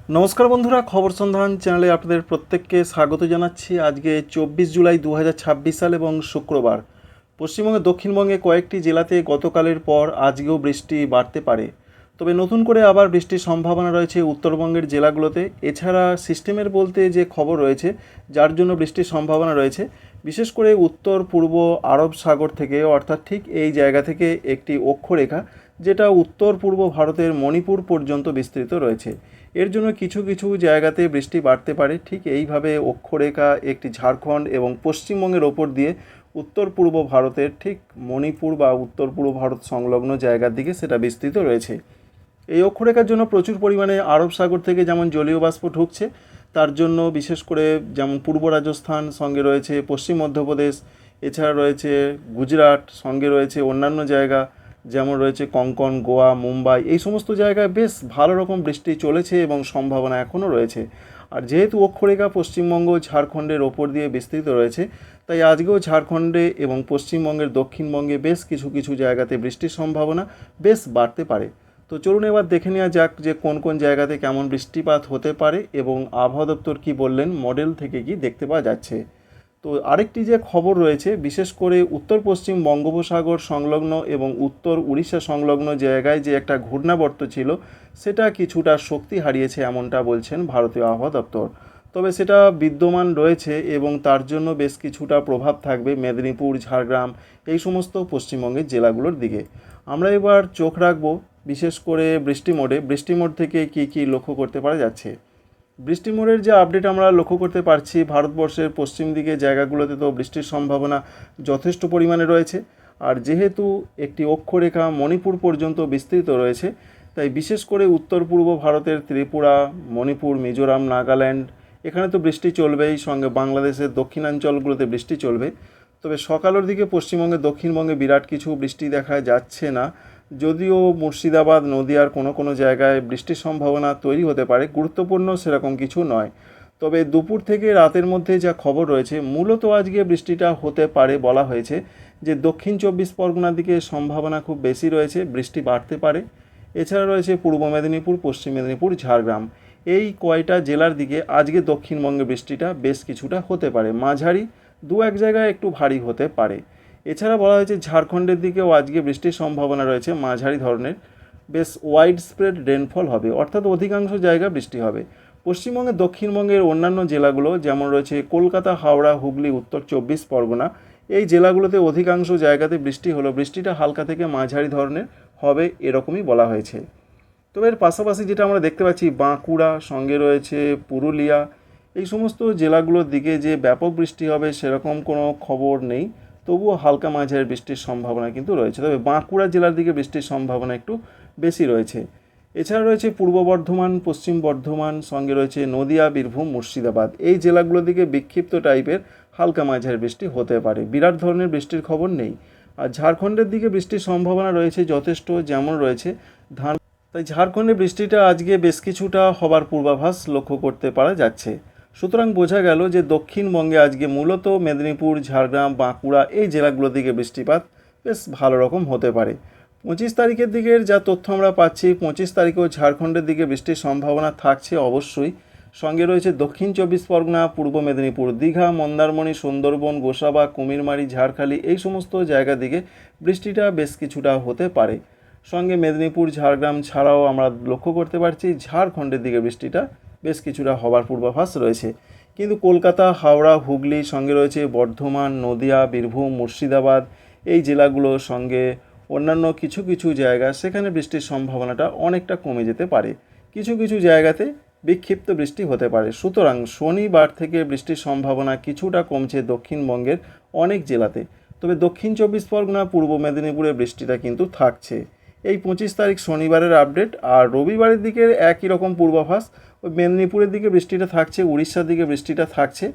নমস্কার বন্ধুরা, খবর সন্ধান চ্যানেলে আপনাদের প্রত্যেককে স্বাগত জানাচ্ছি। আজকে 24 জুলাই 2026 সাল এবং শুক্রবার। পশ্চিমবঙ্গের দক্ষিণবঙ্গে কয়েকটি জেলাতে গতকালের পর আজকেও বৃষ্টি বাড়তে পারে, তবে নতুন করে আবার বৃষ্টির সম্ভাবনা রয়েছে উত্তরবঙ্গের জেলাগুলোতে। এছাড়া সিস্টেমের বলতে যে খবর রয়েছে যার জন্য বৃষ্টির সম্ভাবনা রয়েছে, বিশেষ করে উত্তর পূর্ব আরব সাগর থেকে, অর্থাৎ ঠিক এই জায়গা থেকে একটি অক্ষরেখা যেটা উত্তর পূর্ব ভারতের মণিপুর পর্যন্ত বিস্তৃত রয়েছে। এর জন্য কিছু কিছু জায়গাতে বৃষ্টি বাড়তে পারে। ঠিক এইভাবে অক্ষরেখা একটি ঝাড়খণ্ড এবং পশ্চিমবঙ্গের ওপর দিয়ে উত্তর পূর্ব ভারতের ঠিক মণিপুর বা উত্তর পূর্ব ভারত সংলগ্ন জায়গার দিকে সেটা বিস্তৃত রয়েছে। এই অক্ষরেখার জন্য প্রচুর পরিমাণে আরব সাগর থেকে যেমন জলীয় বাষ্প ঢুকছে, তার জন্য বিশেষ করে যেমন পূর্ব রাজস্থান, সঙ্গে রয়েছে পশ্চিম মধ্যপ্রদেশ, এছাড়া রয়েছে গুজরাট, সঙ্গে রয়েছে অন্যান্য জায়গা যেমন রয়েছে কঙ্কন, গোয়া, মুম্বাই, এই সমস্ত জায়গায় বেশ ভালো রকম বৃষ্টি চলেছে এবং সম্ভাবনা এখনও রয়েছে। আর যেহেতু অক্ষরেখা পশ্চিমবঙ্গ ঝাড়খণ্ডের ওপর দিয়ে বিস্তৃত রয়েছে, তাই আজকেও ঝাড়খণ্ডে এবং পশ্চিমবঙ্গের দক্ষিণবঙ্গে বেশ কিছু কিছু জায়গাতে বৃষ্টির সম্ভাবনা বেশ বাড়তে পারে। তো চলুন এবার দেখে নেওয়া যাক যে কোন কোন জায়গাতে কেমন বৃষ্টিপাত হতে পারে এবং আবহাওয়া দপ্তর কী বললেন, মডেল থেকে কি দেখতে পাওয়া যাচ্ছে। তো আরেকটি যে খবর রয়েছে, বিশেষ করে উত্তর পশ্চিম বঙ্গোপসাগর সংলগ্ন এবং উত্তর উড়িষ্যা সংলগ্ন জায়গায় যে একটা ঘূর্ণাবর্ত ছিল, সেটা কিছুটা শক্তি হারিয়েছে এমনটা বলছেন ভারতীয় আবহাওয়া দপ্তর। তবে সেটা বিদ্যমান রয়েছে এবং তার জন্য বেশ কিছুটা প্রভাব থাকবে মেদিনীপুর, ঝাড়গ্রাম, এই সমস্ত পশ্চিমবঙ্গের জেলাগুলোর দিকে। আমরা এবার চোখ রাখবো বিশেষ করে বৃষ্টি মোড থেকে কি কি লক্ষ্য করতে পারা যাচ্ছে। বৃষ্টি মোড়ের যে আপডেট আমরা লক্ষ্য করতে পারছি, ভারতবর্ষের পশ্চিম দিকে জায়গাগুলোতে তো বৃষ্টির সম্ভাবনা যথেষ্ট পরিমাণে রয়েছে। আর যেহেতু একটি অক্ষরেখা মণিপুর পর্যন্ত বিস্তৃত রয়েছে, তাই বিশেষ করে উত্তর পূর্ব ভারতের ত্রিপুরা, মণিপুর, মিজোরাম, নাগাল্যান্ড, এখানে তো বৃষ্টি চলবেই, সঙ্গে বাংলাদেশের দক্ষিণাঞ্চলগুলোতে বৃষ্টি চলবে। তবে সকালের দিকে পশ্চিমবঙ্গে দক্ষিণবঙ্গে বিরাট কিছু বৃষ্টি দেখা যাচ্ছে না, যদিও মুর্শিদাবাদ, নদিয়ার কোনো কোনো জায়গায় বৃষ্টির সম্ভাবনা তৈরি হতে পারে, গুরুত্বপূর্ণ সেরকম কিছু নয়। তবে দুপুর থেকে রাতের মধ্যে যা খবর রয়েছে, মূলত আজকে বৃষ্টিটা হতে পারে বলা হয়েছে যে দক্ষিণ 24 পরগনার দিকে সম্ভাবনা খুব বেশি রয়েছে, বৃষ্টি বাড়তে পারে। এছাড়া রয়েছে পূর্ব মেদিনীপুর, পশ্চিম মেদিনীপুর, ঝাড়গ্রাম, এই কয়টা জেলার দিকে আজকে দক্ষিণবঙ্গে বৃষ্টিটা বেশ কিছুটা হতে পারে, মাঝারি, দু এক জায়গায় একটু ভারী হতে পারে। এছাড়া বলা হয়েছে ঝাড়খণ্ডের দিকেও আজকে বৃষ্টির সম্ভাবনা রয়েছে মাঝারি ধরনের, বেশ ওয়াইড স্প্রেড রেনফল হবে, অর্থাৎ অধিকাংশ জায়গা বৃষ্টি হবে। পশ্চিমবঙ্গের দক্ষিণবঙ্গের অন্যান্য জেলাগুলো যেমন রয়েছে কলকাতা, হাওড়া, হুগলি, উত্তর 24 পরগনা, এই জেলাগুলোতে অধিকাংশ জায়গাতে বৃষ্টি হলো, বৃষ্টিটা হালকা থেকে মাঝারি ধরনের হবে এরকমই বলা হয়েছে। তবে এর পাশাপাশি যেটা আমরা দেখতে পাচ্ছি, বাঁকুড়া, সঙ্গে রয়েছে পুরুলিয়া, এই সমস্ত জেলাগুলোর দিকে যে ব্যাপক বৃষ্টি হবে সেরকম কোনো খবর নেই, তবুও হালকা মাঝারি বৃষ্টির সম্ভাবনা কিন্তু রয়েছে। তবে বাঁকুড়া জেলার দিকে বৃষ্টির সম্ভাবনা একটু বেশি রয়েছে। এছাড়া রয়েছে পূর্ব বর্ধমান, পশ্চিম বর্ধমান, সঙ্গে রয়েছে নদিয়া, বীরভূম, মুর্শিদাবাদ, এই জেলাগুলোর দিকে বিক্ষিপ্ত টাইপের হালকা মাঝারি বৃষ্টি হতে পারে, বিরাট ধরনের বৃষ্টির খবর নেই। আর ঝাড়খণ্ডের দিকে বৃষ্টির সম্ভাবনা রয়েছে যথেষ্ট, যেমন রয়েছে ধান, তাই ঝাড়খণ্ডে বৃষ্টিটা আজকে বেশ কিছুটা হবার পূর্বাভাস লক্ষ্য করতে পারা যাচ্ছে। সুতরাং বোঝা গেল যে দক্ষিণবঙ্গে আজকে মূলত মেদিনীপুর, ঝাড়গ্রাম, বাঁকুড়া, এই জেলাগুলোর দিকে বৃষ্টিপাত বেশ ভালো রকম হতে পারে। 25 তারিখের দিকের যা তথ্য আমরা পাচ্ছি, 25 তারিখেও ঝাড়খণ্ডের দিকে বৃষ্টির সম্ভাবনা থাকছে অবশ্যই। সঙ্গে রয়েছে দক্ষিণ 24 পরগনা, পূর্ব মেদিনীপুর, দীঘা, মন্দারমণি, সুন্দরবন, গোসাবা, কুমিরমারি, ঝাড়খালি, এই সমস্ত জায়গার দিকে বৃষ্টিটা বেশ কিছুটা হতে পারে। সঙ্গে মেদিনীপুর, ঝাড়গ্রাম ছাড়াও আমরা লক্ষ্য করতে পারছি ঝাড়খণ্ডের দিকে বৃষ্টিটা বেশ কিছুটা হবার পূর্বাভাস রয়েছে। কিন্তু কলকাতা, হাওড়া, হুগলি, সঙ্গে রয়েছে বর্ধমান, নদিয়া, বীরভূম, মুর্শিদাবাদ, এই জেলাগুলোর সঙ্গে অন্যান্য কিছু কিছু জায়গা, সেখানে বৃষ্টির সম্ভাবনাটা অনেকটা কমে যেতে পারে, কিছু কিছু জায়গাতে বিক্ষিপ্ত বৃষ্টি হতে পারে। সুতরাং শনিবার থেকে বৃষ্টির সম্ভাবনা কিছুটা কমছে দক্ষিণবঙ্গের অনেক জেলাতে, তবে দক্ষিণ 24 পরগনা, পূর্ব মেদিনীপুরে বৃষ্টিটা কিন্তু থাকছে। এই 25 তারিখ শনিবারের আপডেট। আর রবিবারের দিকে একই রকম পূর্বাভাস, ওই মেদিনীপুরের দিকে বৃষ্টিটা থাকছে, উড়িষ্যার দিকে বৃষ্টিটা থাকছে,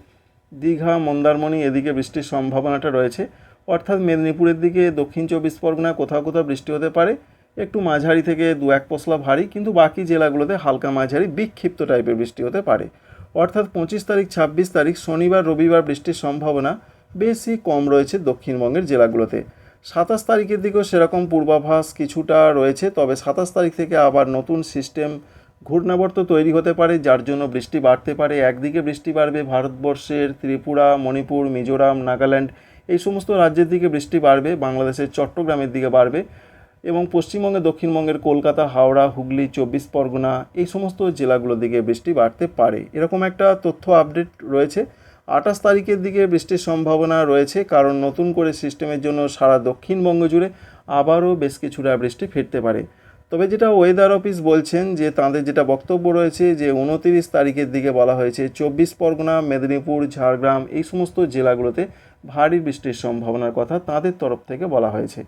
দীঘা, মন্দারমণি, এদিকে বৃষ্টির সম্ভাবনাটা রয়েছে। অর্থাৎ মেদিনীপুরের দিকে দক্ষিণ 24 পরগনা কোথাও কোথাও বৃষ্টি হতে পারে, একটু মাঝারি থেকে দু এক পশলা ভারী, কিন্তু বাকি জেলাগুলোতে হালকা মাঝারি বিক্ষিপ্ত টাইপের বৃষ্টি হতে পারে। অর্থাৎ 25 তারিখ, 26 তারিখ শনিবার, রবিবার বৃষ্টির সম্ভাবনা বেশি কম রয়েছে দক্ষিণবঙ্গের জেলাগুলোতে। 27 তারিখের দিকেও সেরকম পূর্বাভাস কিছুটা রয়েছে, তবে 27 তারিখ থেকে আবার নতুন সিস্টেম ঘূর্ণাবর্ত তৈরি হতে পারে, যার জন্য বৃষ্টি বাড়তে পারে। একদিকে বৃষ্টি বাড়বে ভারতবর্ষের ত্রিপুরা, মণিপুর, মিজোরাম, নাগাল্যান্ড এই সমস্ত রাজ্যের দিকে বৃষ্টি বাড়বে, বাংলাদেশের চট্টগ্রামের দিকে বাড়বে এবং পশ্চিমবঙ্গে দক্ষিণবঙ্গের কলকাতা, হাওড়া, হুগলি, 24 পরগনা এই সমস্ত জেলাগুলোর দিকে বৃষ্টি বাড়তে পারে। এরকম একটা তথ্য আপডেট রয়েছে। 28 তারিখের দিকে বৃষ্টির সম্ভাবনা রয়েছে, কারণ নতুন করে সিস্টেমের জন্য সারা দক্ষিণবঙ্গ জুড়ে আবারও বেশ কিছুটা বৃষ্টি ফিরতে পারে। তবে যেটা ওয়েদার অফিস বলছেন, যে তাদের যেটা বক্তব্য রয়েছে, যে 29 তারিখের দিকে বলা হয়েছে 24 পরগনা, মেদিনীপুর, ঝাড়গ্রাম এই সমস্ত জেলাগুলোতে ভারী বৃষ্টির সম্ভাবনার কথা তাদের তরফ থেকে বলা হয়েছে।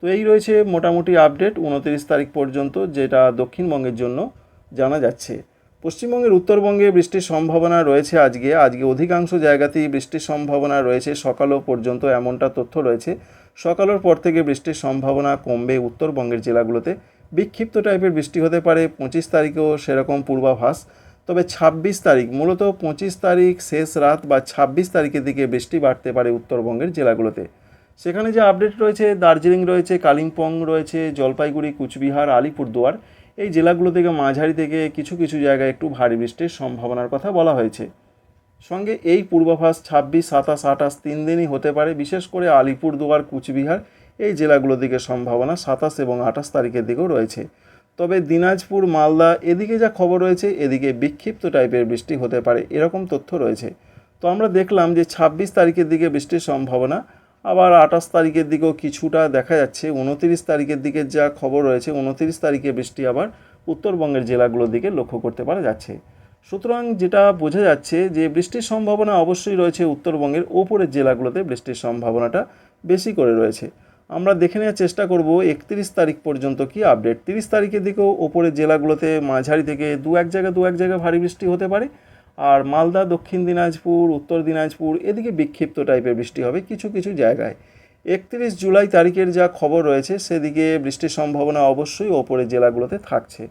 তো এই রয়েছে মোটামুটি আপডেট 29 তারিখ পর্যন্ত, যেটা দক্ষিণবঙ্গের জন্য জানা যাচ্ছে। পশ্চিমবঙ্গের উত্তরবঙ্গে বৃষ্টির সম্ভাবনা রয়েছে আজকে অধিকাংশ জায়গাতেই বৃষ্টির সম্ভাবনা রয়েছে সকালও পর্যন্ত, এমনটা তথ্য রয়েছে। সকালের পর থেকে বৃষ্টির সম্ভাবনা কমবে উত্তরবঙ্গের জেলাগুলোতে। বিক্ষিপ্ত টাইপের বৃষ্টি হতে পারে 25 তারিখেও সেরকম পূর্বাভাস। তবে 26 তারিখ, মূলত 25 তারিখ শেষ রাত বা 26 তারিখের দিকে বৃষ্টি বাড়তে পারে উত্তরবঙ্গের জেলাগুলোতে। সেখানে যে আপডেট রয়েছে, দার্জিলিং রয়েছে, কালিম্পং রয়েছে, জলপাইগুড়ি, কুচবিহার, আলিপুরদুয়ার এই জেলাগুলো থেকে মাঝারি থেকে কিছু কিছু জায়গায় একটু ভারী বৃষ্টির সম্ভাবনার কথা বলা হয়েছে। সঙ্গে এই পূর্বাভাস 26, 27, 28 3 দিনই হতে পারে। বিশেষ করে আলিপুরদুয়ার, কুচবিহার এই জেলাগুলোর দিকে সম্ভাবনা 27 এবং 28 তারিখের দিকেও রয়েছে। তবে দিনাজপুর, মালদা এদিকে যা খবর রয়েছে, এদিকে বিক্ষিপ্ত টাইপের বৃষ্টি হতে পারে এরকম তথ্য রয়েছে। তো আমরা দেখলাম যে 26 তারিখের দিকে বৃষ্টির সম্ভাবনা, আবার 28 তারিখের দিকেও কিছুটা দেখা যাচ্ছে। 29 তারিখের দিকে যা খবর রয়েছে, 29 তারিখে বৃষ্টি আবার উত্তরবঙ্গের জেলাগুলোর দিকে লক্ষ্য করতে পারা যাচ্ছে। সুতরাং যেটা বোঝা যাচ্ছে, যে বৃষ্টির সম্ভাবনা অবশ্যই রয়েছে উত্তরবঙ্গের ওপরের জেলাগুলোতে বৃষ্টির সম্ভাবনাটা বেশি করে রয়েছে। আমরা দেখে নেওয়ার চেষ্টা করব 31 তারিখ পর্যন্ত কি আপডেট। 30 তারিখের দিকেও ওপরের জেলাগুলোতে মাঝারি থেকে দু এক জায়গায় ভারী বৃষ্টি হতে পারে। আর মালদা, দক্ষিণ দিনাজপুর, উত্তর দিনাজপুর এদিকে বিক্ষিপ্ত টাইপের বৃষ্টি হবে কিছু কিছু জায়গায়। 31 জুলাই তারিখের যা খবর রয়েছে, সেদিকে বৃষ্টির সম্ভাবনা অবশ্যই ওপরের জেলাগুলোতে থাকছে।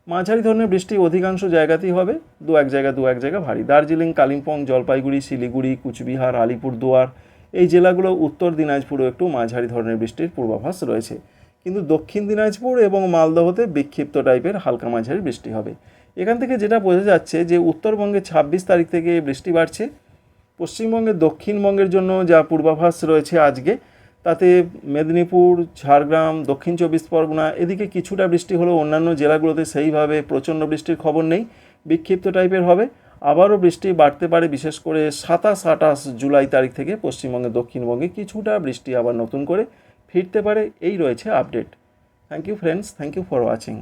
মাঝারি ধরনের বৃষ্টি অধিকাংশ জায়গাতেই হবে, দু এক জায়গা ভারী। দার্জিলিং, কালিম্পং, জলপাইগুড়ি, শিলিগুড়ি, কুচবিহার, আলিপুরদুয়ার এই জেলাগুলো, উত্তর দিনাজপুরেও একটু মাঝারি ধরনের বৃষ্টির পূর্বাভাস রয়েছে। কিন্তু দক্ষিণ দিনাজপুর এবং মালদহতে বিক্ষিপ্ত টাইপের হালকা মাঝারি বৃষ্টি হবে। এখান থেকে যেটা বোঝা যাচ্ছে, যে উত্তরবঙ্গে 26 তারিখ থেকে বৃষ্টি বাড়ছে। পশ্চিমবঙ্গের দক্ষিণবঙ্গের জন্য যা পূর্বাভাস রয়েছে আজকে, তাতে মেদিনীপুর, ঝাড়গ্রাম, দক্ষিণ 24 পরগনা এদিকে কিছুটা বৃষ্টি হলেও অন্যান্য জেলাগুলোতে সেইভাবে প্রচণ্ড বৃষ্টির খবর নেই, বিক্ষিপ্ত টাইপের হবে। আবারও বৃষ্টি বাড়তে পারে, বিশেষ করে 27, 28 জুলাই তারিখ থেকে পশ্চিমবঙ্গে দক্ষিণবঙ্গে কিছুটা বৃষ্টি আবার নতুন করে ফিরতে পারে। এই রয়েছে update. Thank you friends, thank you for watching.